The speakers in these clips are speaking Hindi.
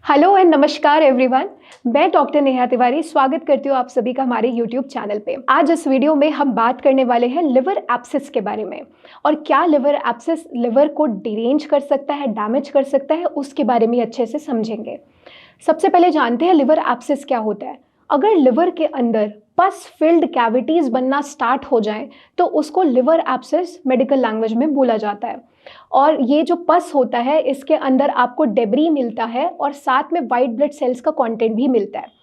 हेलो एंड नमस्कार एवरीवन। मैं डॉक्टर नेहा तिवारी स्वागत करती हूँ आप सभी का हमारे यूट्यूब चैनल पे। आज इस वीडियो में हम बात करने वाले हैं लिवर एब्सेस के बारे में और क्या लिवर एब्सेस लिवर को डिरेंज कर सकता है, डैमेज कर सकता है, उसके बारे में अच्छे से समझेंगे। सबसे पहले जानते हैं लिवर एब्सेस क्या होता है। अगर लिवर के अंदर पस फिल्ड कैविटीज़ बनना स्टार्ट हो जाए तो उसको लिवर एब्सेस मेडिकल लैंग्वेज में बोला जाता है। और ये जो पस होता है इसके अंदर आपको डेब्री मिलता है और साथ में वाइट ब्लड सेल्स का कंटेंट भी मिलता है।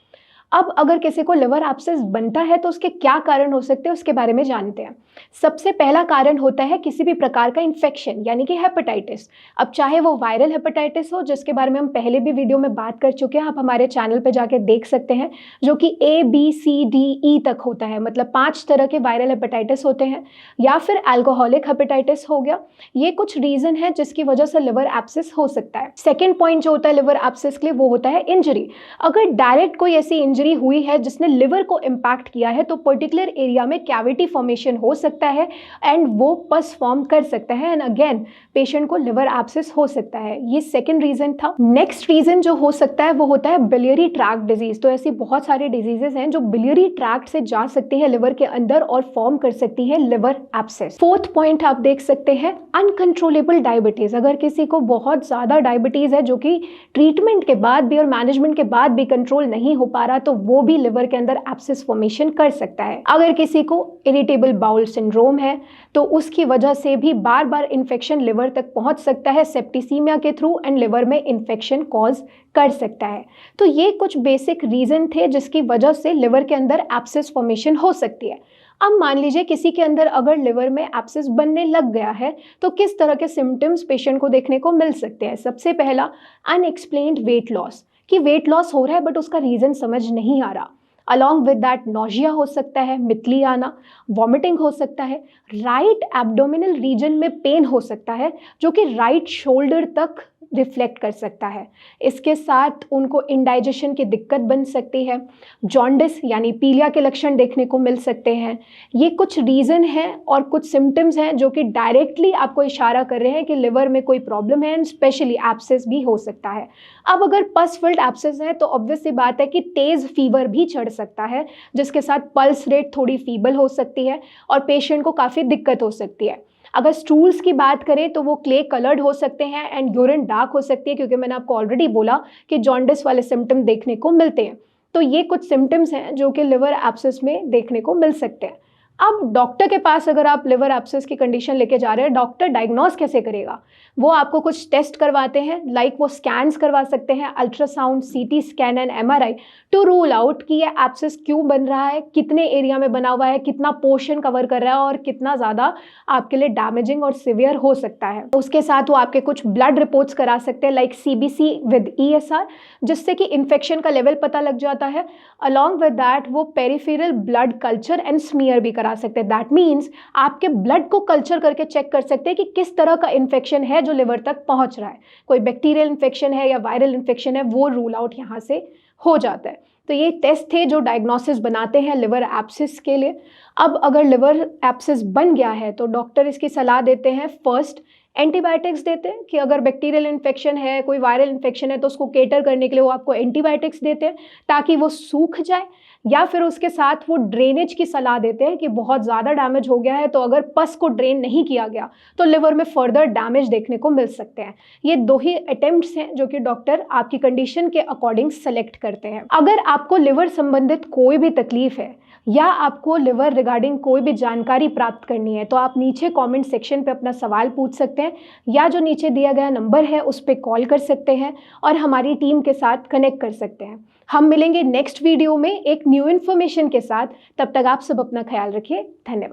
अब अगर किसी को लिवर एब्सेस बनता है तो उसके क्या कारण हो सकते हैं उसके बारे में जानते हैं। सबसे पहला कारण होता है किसी भी प्रकार का इन्फेक्शन यानी कि हेपेटाइटिस। अब चाहे वो वायरल हेपेटाइटिस हो जिसके बारे में हम पहले भी वीडियो में बात कर चुके हैं, आप हमारे चैनल पर जाके देख सकते हैं, जो कि ABCDE तक होता है, मतलब 5 तरह के वायरल हेपेटाइटिस होते हैं। या फिर अल्कोहलिक हेपेटाइटिस हो गया। ये कुछ रीजन है जिसकी वजह से लिवर एब्सेस हो सकता है। सेकेंड पॉइंट जो होता है लिवर एब्सेस के लिए वो होता है इंजरी। अगर डायरेक्ट कोई ऐसी इंजरी हुई है जिसने लिवर को इंपैक्ट किया है तो पर्टिकुलर एरिया में कैविटी फॉर्मेशन हो सकता है एंड वो पस फॉर्म कर सकता है एंड अगेन पेशेंट को लिवर एब्सेस हो सकता है। ये सेकंड रीजन था। नेक्स्ट रीजन जो हो सकता है वो होता है बिलियरी ट्रैक्ट डिजीज। तो ऐसी बहुत सारे डिजीजेस हैं जो बिलियरी ट्रैक्ट से जा सकती है लिवर के अंदर और फॉर्म कर सकती है लिवर एब्सेस। फोर्थ पॉइंट आप देख सकते हैं अनकंट्रोलेबल डायबिटीज। अगर किसी को बहुत ज्यादा डायबिटीज है जो कि ट्रीटमेंट के बाद भी और मैनेजमेंट के बाद भी कंट्रोल नहीं हो पा रहा तो वो भी लिवर के अंदर एब्सेस फॉर्मेशन कर सकता है। अगर किसी को इरिटेबल बाउल सिंड्रोम है तो उसकी वजह से भी बार बार इन्फेक्शन लिवर तक पहुंच सकता है सेप्टिसीमिया के थ्रू एंड लिवर में इन्फेक्शन कॉज कर सकता है। तो ये कुछ बेसिक रीजन थे जिसकी वजह से लिवर के अंदर एब्सेस फॉर्मेशन हो सकती है। अब मान लीजिए किसी के अंदर अगर लिवर में एब्सेस बनने लग गया है तो किस तरह के सिम्टम्स पेशेंट को देखने को मिल सकते हैं। सबसे पहला अनएक्सप्लेन्ड वेट लॉस, कि वेट लॉस हो रहा है बट उसका रीजन समझ नहीं आ रहा। अलॉन्ग विद दैट नोजिया हो सकता है, मितली आना, वॉमिटिंग हो सकता है, राइट एब्डोमिनल रीजन में पेन हो सकता है जो कि राइट शोल्डर तक रिफ्लेक्ट कर सकता है। इसके साथ उनको इंडाइजेशन की दिक्कत बन सकती है, जॉन्डिस यानी पीलिया के लक्षण देखने को मिल सकते हैं। ये कुछ रीज़न हैं और कुछ सिम्टम्स हैं जो कि डायरेक्टली आपको इशारा कर रहे हैं कि लिवर में कोई प्रॉब्लम है एंड स्पेशली एब्सेस भी हो सकता है। अब अगर पस फिल्ड एब्सेस है तो ऑब्वियस सी बात है कि तेज़ फीवर भी चढ़ सकता है जिसके साथ पल्स रेट थोड़ी फीबल हो सकती है और पेशेंट को काफ़ी दिक्कत हो सकती है। अगर स्टूल्स की बात करें तो वो क्ले कलर्ड हो सकते हैं एंड यूरिन डार्क हो सकती है, क्योंकि मैंने आपको ऑलरेडी बोला कि जॉन्डिस वाले सिम्टम देखने को मिलते हैं। तो ये कुछ सिम्टम्स हैं जो कि लिवर एब्सेस में देखने को मिल सकते हैं। अब डॉक्टर के पास अगर आप लिवर एब्सेस की कंडीशन लेके जा रहे हैं, डॉक्टर डायग्नोस कैसे करेगा? वो आपको कुछ टेस्ट करवाते हैं, लाइक वो स्कैन्स करवा सकते हैं, ultrasound, CT scan and MRI, to rule out कि ये एब्सेस क्यों बन रहा है, कितने एरिया में बना हुआ है, कितना पोर्शन कवर कर रहा है और कितना ज़्यादा आपके लिए डैमेजिंग और सिवियर हो सकता है। उसके साथ वो आपके कुछ ब्लड रिपोर्ट्स करा सकते हैं लाइक CBC विद ESR, जिससे कि इन्फेक्शन का लेवल पता लग जाता है। अलॉन्ग विद दैट वो peripheral blood culture and smear भी करा सकते हैं। दैट मीन्स आपके ब्लड को कल्चर करके चेक कर सकते हैं कि किस तरह का इन्फेक्शन है जो लिवर तक पहुंच रहा है। कोई बैक्टीरियल इन्फेक्शन है या वायरल इन्फेक्शन है, वो रूल आउट यहाँ से हो जाता है। तो ये टेस्ट थे जो डायग्नोसिस बनाते हैं लिवर एब्सेस के लिए। अब अगर लिवर एब्सेस बन गया है तो डॉक्टर इसकी सलाह देते हैं, फर्स्ट एंटीबायोटिक्स देते हैं कि अगर बैक्टीरियल इन्फेक्शन है, कोई वायरल इन्फेक्शन है तो उसको केटर करने के लिए वो आपको एंटीबायोटिक्स देते हैं ताकि वो सूख जाए, या फिर उसके साथ वो ड्रेनेज की सलाह देते हैं कि बहुत ज़्यादा डैमेज हो गया है तो अगर पस को ड्रेन नहीं किया गया तो लिवर में फर्दर डैमेज देखने को मिल सकते हैं। ये 2 ही अटेम्प्ट्स हैं जो कि डॉक्टर आपकी कंडीशन के अकॉर्डिंग सेलेक्ट करते हैं। अगर आपको लिवर संबंधित कोई भी तकलीफ है या आपको लिवर रिगार्डिंग कोई भी जानकारी प्राप्त करनी है तो आप नीचे कमेंट सेक्शन पे अपना सवाल पूछ सकते हैं या जो नीचे दिया गया नंबर है उस पर कॉल कर सकते हैं और हमारी टीम के साथ कनेक्ट कर सकते हैं। हम मिलेंगे नेक्स्ट वीडियो में एक न्यू इन्फॉर्मेशन के साथ। तब तक आप सब अपना ख्याल रखिए। धन्यवाद।